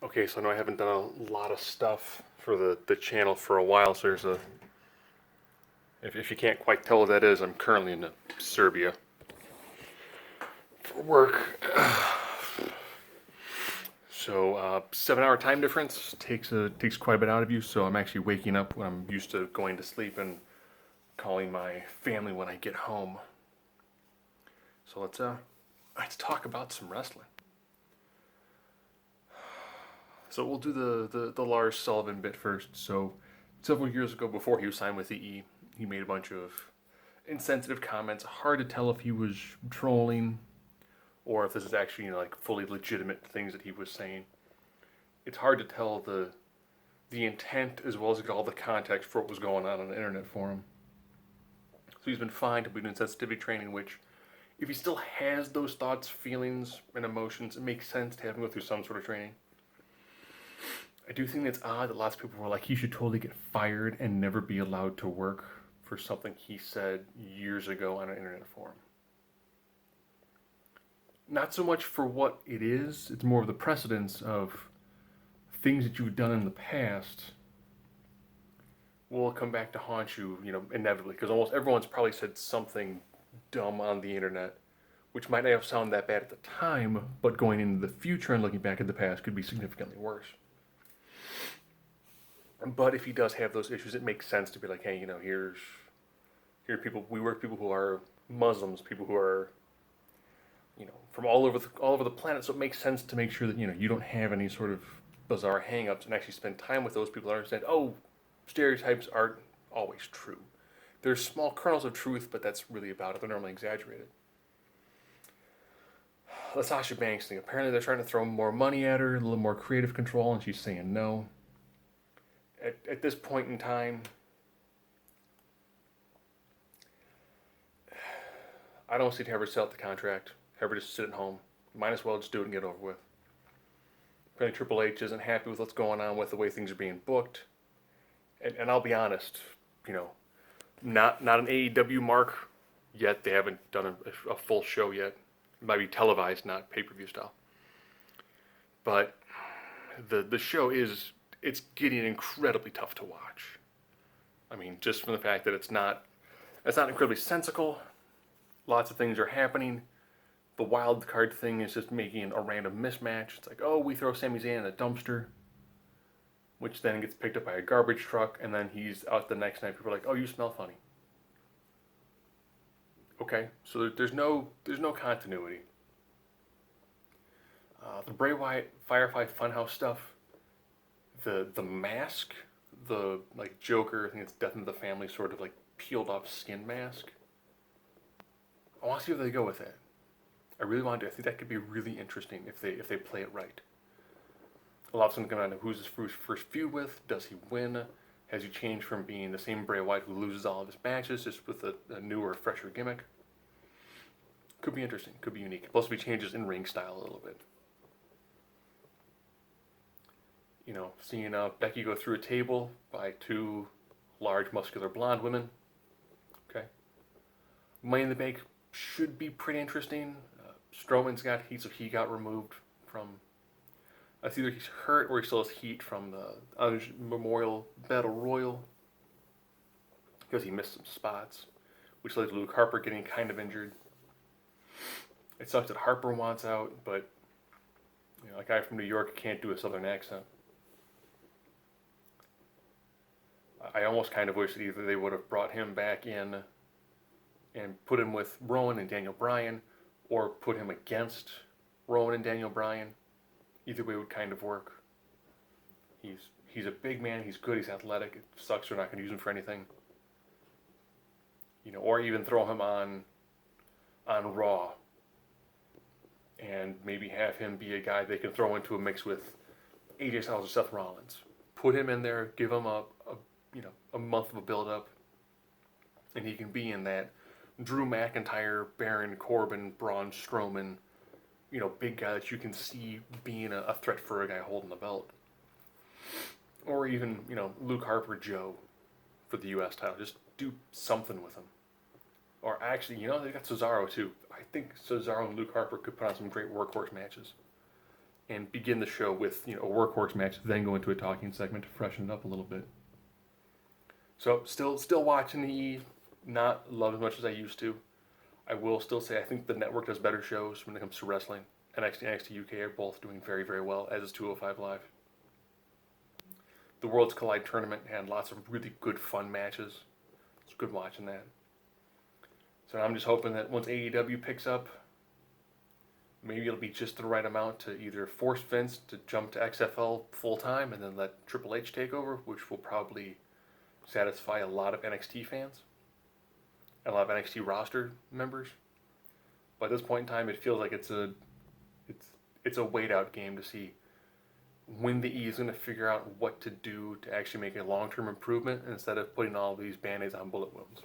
Okay, so I know I haven't done a lot of stuff for the channel for a while, so there's a. If you can't quite tell what that is, I'm currently in Serbia for work. So 7 hour time difference takes quite a bit out of you. So I'm actually waking up when I'm used to going to sleep and calling my family when I get home. So let's talk about some wrestling. So we'll do the Lars Sullivan bit first. So several years ago, before he was signed with EE, he made a bunch of insensitive comments. Hard to tell if he was trolling or if this is actually like fully legitimate things that he was saying. It's hard to tell the intent as well as all the context for what was going on the internet for him. So he's been fined to be doing sensitivity training, which if he still has those thoughts, feelings, and emotions, it makes sense to have him go through some sort of training. I do think it's odd that lots of people were like, he should totally get fired and never be allowed to work for something he said years ago on an internet forum. Not so much for what it is, it's more of the precedence of things that you've done in the past will come back to haunt you, inevitably. Because almost everyone's probably said something dumb on the internet, which might not have sounded that bad at the time, but going into the future and looking back at the past could be significantly worse. But if he does have those issues, it makes sense to be like, hey, here are people. We work with people who are Muslims, people who are, from all over the planet. So it makes sense to make sure that you don't have any sort of bizarre hangups and actually spend time with those people and understand. Oh, stereotypes aren't always true. There's small kernels of truth, but that's really about it. They're normally exaggerated. The Sasha Banks thing. Apparently, they're trying to throw more money at her, a little more creative control, and she's saying no. At this point in time, I don't see to have her sell out the contract. Have her just sit at home. Might as well just do it and get over with. Apparently, Triple H isn't happy with what's going on with the way things are being booked. And I'll be honest, not an AEW mark yet. They haven't done a full show yet. It might be televised, not pay-per-view style. But the show it's getting incredibly tough to watch. I mean, just from the fact that it's not incredibly sensical. Lots of things are happening. The wild card thing is just making a random mismatch. It's like, oh, we throw Sami Zayn in a dumpster, which then gets picked up by a garbage truck, and then he's out the next night. People are like, oh, you smell funny. Okay, so there's no continuity. The Bray Wyatt Firefly Funhouse stuff, the mask, the like Joker, I think it's Death in the Family sort of like peeled off skin mask. I want to see where they go with that. I really want to. I think that could be really interesting if they play it right. A lot of things come down to who's his first feud with. Does he win? Has he changed from being the same Bray Wyatt who loses all of his matches just with a newer, fresher gimmick? Could be interesting. Could be unique. Plus, he changes in ring style a little bit. Seeing Becky go through a table by two large, muscular blonde women. Okay. Money in the Bank should be pretty interesting. Strowman's got heat, so he got removed from. It's either he's hurt or he still has heat from the Memorial Battle Royal because he missed some spots, which led to Luke Harper getting kind of injured. It sucks that Harper wants out, but a guy from New York can't do a southern accent. I almost kind of wish that either they would have brought him back in and put him with Rowan and Daniel Bryan, or put him against Rowan and Daniel Bryan. Either way would kind of work. He's a big man. He's good. He's athletic. It sucks they're not going to use him for anything. Or even throw him on Raw, and maybe have him be a guy they can throw into a mix with AJ Styles or Seth Rollins. Put him in there. Give him a month of a build-up, and he can be in that Drew McIntyre, Baron Corbin, Braun Strowman, big guy that you can see being a threat for a guy holding the belt. Or even, Luke Harper, Joe for the U.S. title. Just do something with him. Or actually, they got Cesaro too. I think Cesaro and Luke Harper could put on some great workhorse matches. and begin the show with a workhorse match, then go into a talking segment to freshen it up a little bit. So still watching the E, not love as much as I used to. I will still say I think the network does better shows when it comes to wrestling. NXT and NXT UK are both doing very, very well, as is 205 Live. The Worlds Collide tournament had lots of really good, fun matches. It's good watching that. So I'm just hoping that once AEW picks up, maybe it'll be just the right amount to either force Vince to jump to XFL full time and then let Triple H take over, which will probably satisfy a lot of NXT fans and a lot of NXT roster members. But at this point in time, it feels like it's a wait out game to see when the E is going to figure out what to do to actually make a long term improvement instead of putting all these band-aids on bullet wounds.